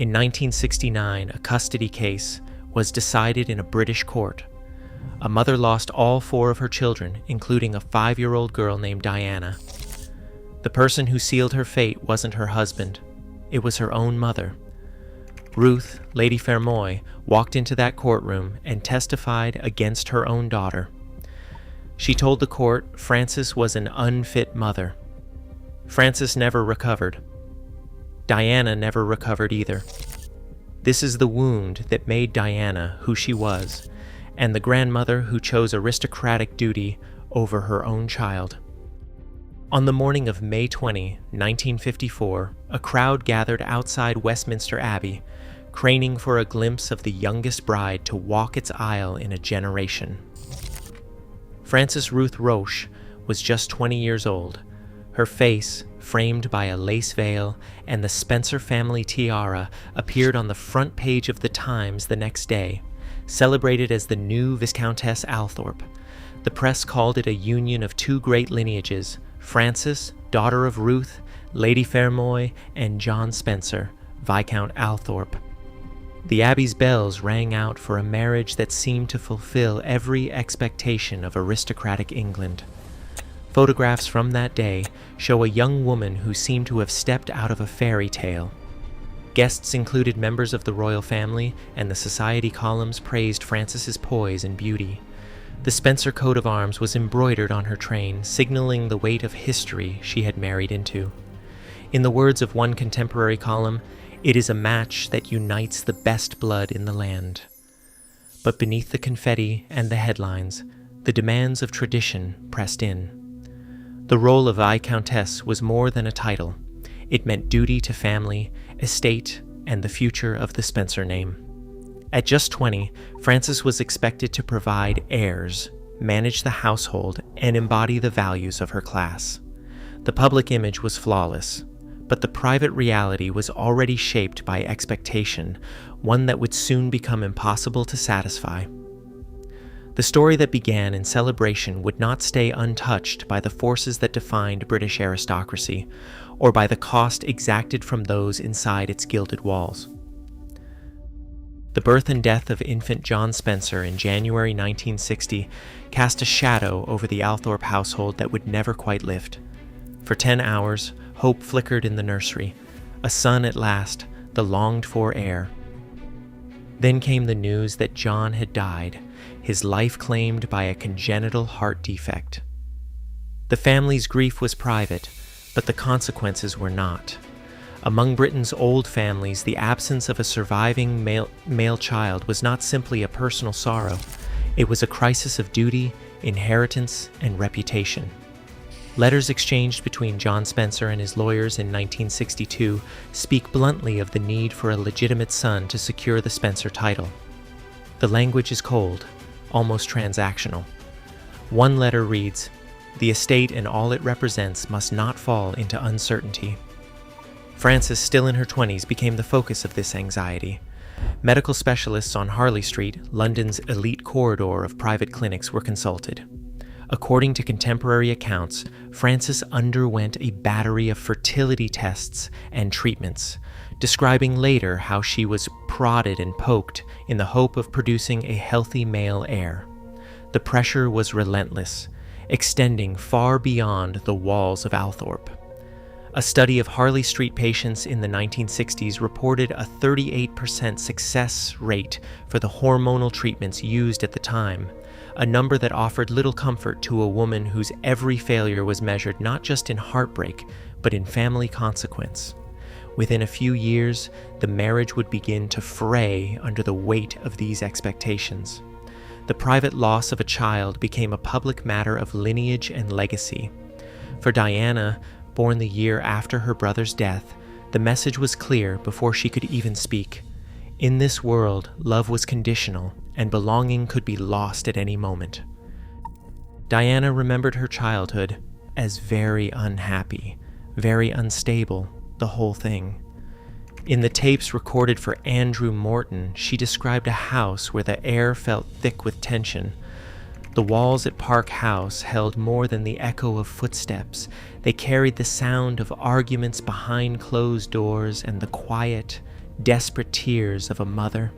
In 1969, a custody case was decided in a British court. A mother lost all 4 of her children, including a 5-year-old girl named Diana. The person who sealed her fate wasn't her husband. It was her own mother. Ruth, Lady Fermoy, walked into that courtroom and testified against her own daughter. She told the court Frances was an unfit mother. Frances never recovered. Diana never recovered either. This is the wound that made Diana who she was, and the grandmother who chose aristocratic duty over her own child. On the morning of May 20, 1954, a crowd gathered outside Westminster Abbey, craning for a glimpse of the youngest bride to walk its aisle in a generation. Frances Ruth Roche was just 20 years old. Her face, framed by a lace veil and the Spencer family tiara, appeared on the front page of the Times the next day, celebrated as the new Viscountess Althorp. The press called it a union of 2 great lineages, Frances, daughter of Ruth, Lady Fermoy, and John Spencer, Viscount Althorp. The Abbey's bells rang out for a marriage that seemed to fulfill every expectation of aristocratic England. Photographs from that day show a young woman who seemed to have stepped out of a fairy tale. Guests included members of the royal family, and the society columns praised Frances's poise and beauty. The Spencer coat of arms was embroidered on her train, signaling the weight of history she had married into. In the words of one contemporary column, "It is a match that unites the best blood in the land." But beneath the confetti and the headlines, the demands of tradition pressed in. The role of Viscountess was more than a title. It meant duty to family, estate, and the future of the Spencer name. At just 20, Frances was expected to provide heirs, manage the household, and embody the values of her class. The public image was flawless, but the private reality was already shaped by expectation, one that would soon become impossible to satisfy. The story that began in celebration would not stay untouched by the forces that defined British aristocracy, or by the cost exacted from those inside its gilded walls. The birth and death of infant John Spencer in January 1960 cast a shadow over the Althorp household that would never quite lift. For 10 hours, hope flickered in the nursery. A son at last, the longed-for heir. Then came the news that John had died, his life claimed by a congenital heart defect. The family's grief was private, but the consequences were not. Among Britain's old families, the absence of a surviving male child was not simply a personal sorrow. It was a crisis of duty, inheritance, and reputation. Letters exchanged between John Spencer and his lawyers in 1962 speak bluntly of the need for a legitimate son to secure the Spencer title. The language is cold, almost transactional. One letter reads, "The estate and all it represents must not fall into uncertainty." Frances, still in her 20s, became the focus of this anxiety. Medical specialists on Harley Street, London's elite corridor of private clinics, were consulted. According to contemporary accounts, Frances underwent a battery of fertility tests and treatments, describing later how she was prodded and poked in the hope of producing a healthy male heir. The pressure was relentless, extending far beyond the walls of Althorp. A study of Harley Street patients in the 1960s reported a 38% success rate for the hormonal treatments used at the time, a number that offered little comfort to a woman whose every failure was measured not just in heartbreak, but in family consequence. Within a few years, the marriage would begin to fray under the weight of these expectations. The private loss of a child became a public matter of lineage and legacy. For Diana, born the year after her brother's death, the message was clear before she could even speak. In this world, love was conditional, and belonging could be lost at any moment. Diana remembered her childhood as very unhappy, very unstable, the whole thing. In the tapes recorded for Andrew Morton, she described a house where the air felt thick with tension. The walls at Park House held more than the echo of footsteps. They carried the sound of arguments behind closed doors and the quiet, desperate tears of a mother.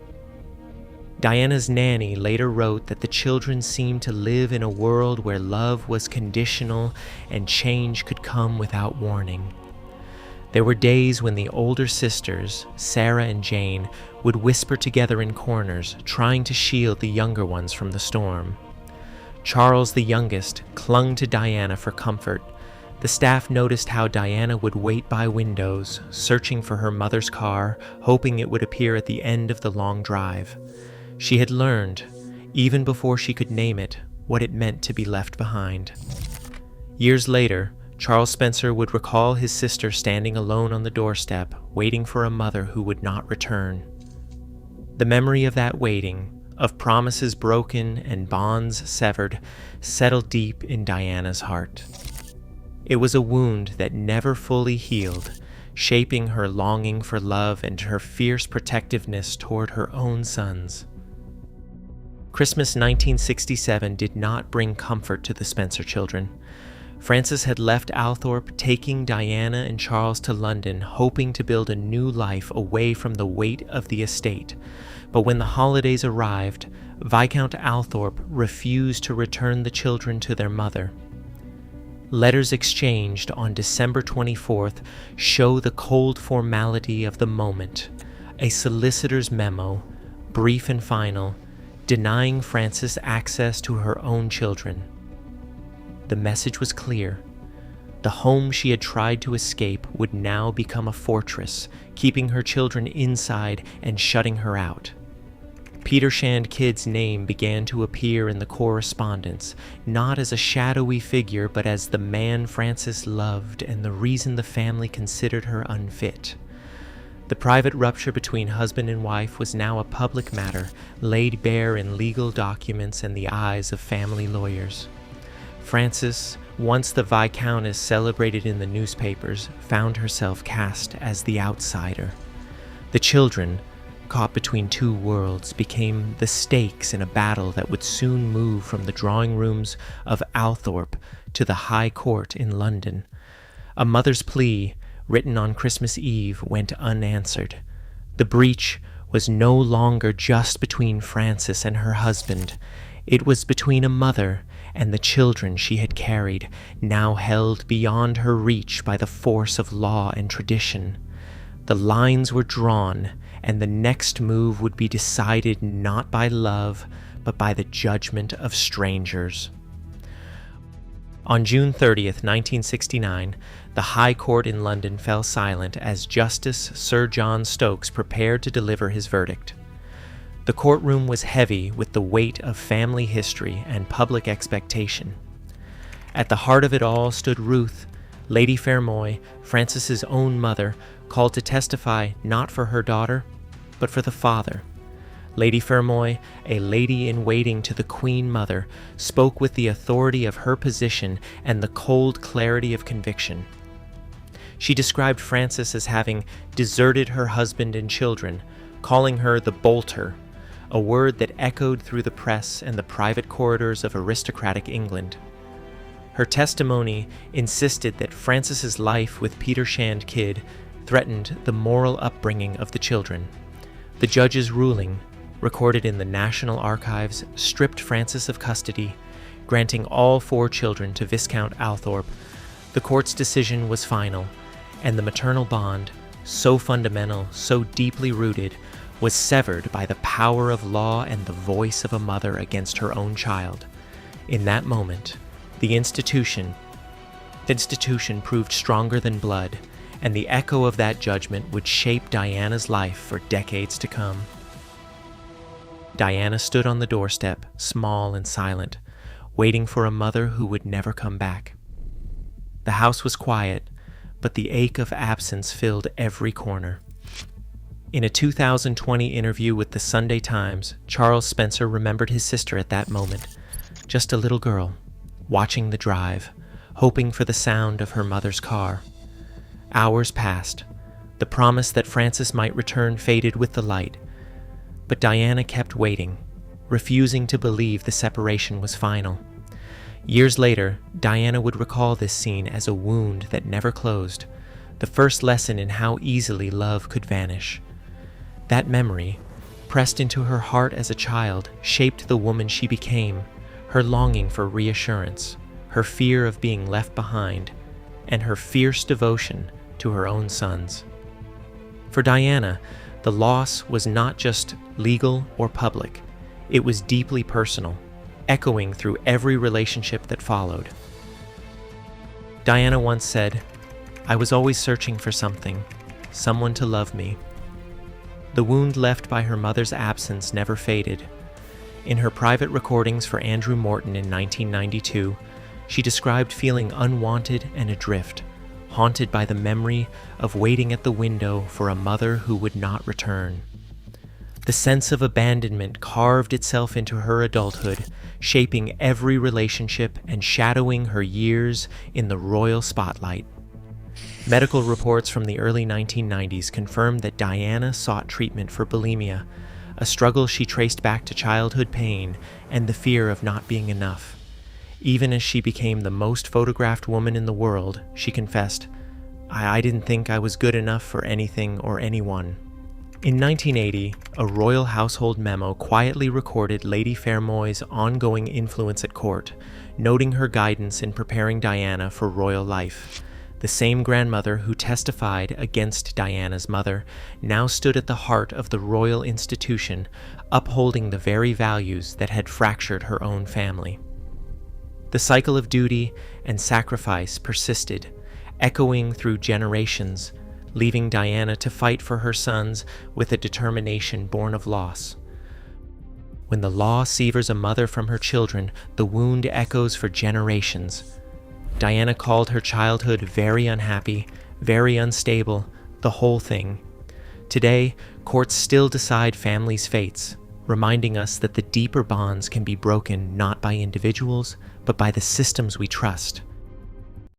Diana's nanny later wrote that the children seemed to live in a world where love was conditional and change could come without warning. There were days when the older sisters, Sarah and Jane, would whisper together in corners, trying to shield the younger ones from the storm. Charles, the youngest, clung to Diana for comfort. The staff noticed how Diana would wait by windows, searching for her mother's car, hoping it would appear at the end of the long drive. She had learned, even before she could name it, what it meant to be left behind. Years later, Charles Spencer would recall his sister standing alone on the doorstep, waiting for a mother who would not return. The memory of that waiting, of promises broken and bonds severed, settled deep in Diana's heart. It was a wound that never fully healed, shaping her longing for love and her fierce protectiveness toward her own sons. Christmas 1967 did not bring comfort to the Spencer children. Frances had left Althorpe, taking Diana and Charles to London, hoping to build a new life away from the weight of the estate. But when the holidays arrived, Viscount Althorpe refused to return the children to their mother. Letters exchanged on December 24th show the cold formality of the moment. A solicitor's memo, brief and final, denying Frances access to her own children. The message was clear. The home she had tried to escape would now become a fortress, keeping her children inside and shutting her out. Peter Shand Kidd's name began to appear in the correspondence, not as a shadowy figure, but as the man Frances loved and the reason the family considered her unfit. The private rupture between husband and wife was now a public matter, laid bare in legal documents and the eyes of family lawyers. Frances, once the Viscountess celebrated in the newspapers, found herself cast as the outsider. The children, caught between two worlds, became the stakes in a battle that would soon move from the drawing rooms of Althorpe to the High Court in London. A mother's plea, written on Christmas Eve, went unanswered. The breach was no longer just between Frances and her husband. It was between a mother and the children she had carried, now held beyond her reach by the force of law and tradition. The lines were drawn, and the next move would be decided not by love, but by the judgment of strangers. On June 30th, 1969, the High Court in London fell silent as Justice Sir John Stokes prepared to deliver his verdict. The courtroom was heavy with the weight of family history and public expectation. At the heart of it all stood Ruth, Lady Fermoy, Frances's own mother, called to testify not for her daughter, but for the father. Lady Fermoy, a lady-in-waiting to the Queen Mother, spoke with the authority of her position and the cold clarity of conviction. She described Frances as having deserted her husband and children, calling her the bolter, a word that echoed through the press and the private corridors of aristocratic England. Her testimony insisted that Frances's life with Peter Shand Kidd threatened the moral upbringing of the children. The judge's ruling, recorded in the National Archives, stripped Frances of custody, granting all 4 children to Viscount Althorpe. The court's decision was final, and the maternal bond, so fundamental, so deeply rooted, was severed by the power of law and the voice of a mother against her own child. In that moment, the institution proved stronger than blood, and the echo of that judgment would shape Diana's life for decades to come. Diana stood on the doorstep, small and silent, waiting for a mother who would never come back. The house was quiet, but the ache of absence filled every corner. In a 2020 interview with the Sunday Times, Charles Spencer remembered his sister at that moment, just a little girl, watching the drive, hoping for the sound of her mother's car. Hours passed. The promise that Frances might return faded with the light, but Diana kept waiting, refusing to believe the separation was final. Years later, Diana would recall this scene as a wound that never closed, the first lesson in how easily love could vanish. That memory, pressed into her heart as a child, shaped the woman she became, her longing for reassurance, her fear of being left behind, and her fierce devotion to her own sons. For Diana, the loss was not just legal or public, it was deeply personal, echoing through every relationship that followed. Diana once said, "I was always searching for something, someone to love me." The wound left by her mother's absence never faded. In her private recordings for Andrew Morton in 1992, she described feeling unwanted and adrift, haunted by the memory of waiting at the window for a mother who would not return. The sense of abandonment carved itself into her adulthood, shaping every relationship and shadowing her years in the royal spotlight. Medical reports from the early 1990s confirmed that Diana sought treatment for bulimia, a struggle she traced back to childhood pain and the fear of not being enough. Even as she became the most photographed woman in the world, she confessed, I didn't think I was good enough for anything or anyone." In 1980, a royal household memo quietly recorded Lady Fermoy's ongoing influence at court, noting her guidance in preparing Diana for royal life. The same grandmother who testified against Diana's mother now stood at the heart of the royal institution, upholding the very values that had fractured her own family. The cycle of duty and sacrifice persisted, echoing through generations, leaving Diana to fight for her sons with a determination born of loss. When the law severs a mother from her children, the wound echoes for generations. Diana called her childhood very unhappy, very unstable, the whole thing. Today, courts still decide families' fates, reminding us that the deeper bonds can be broken not by individuals, but by the systems we trust.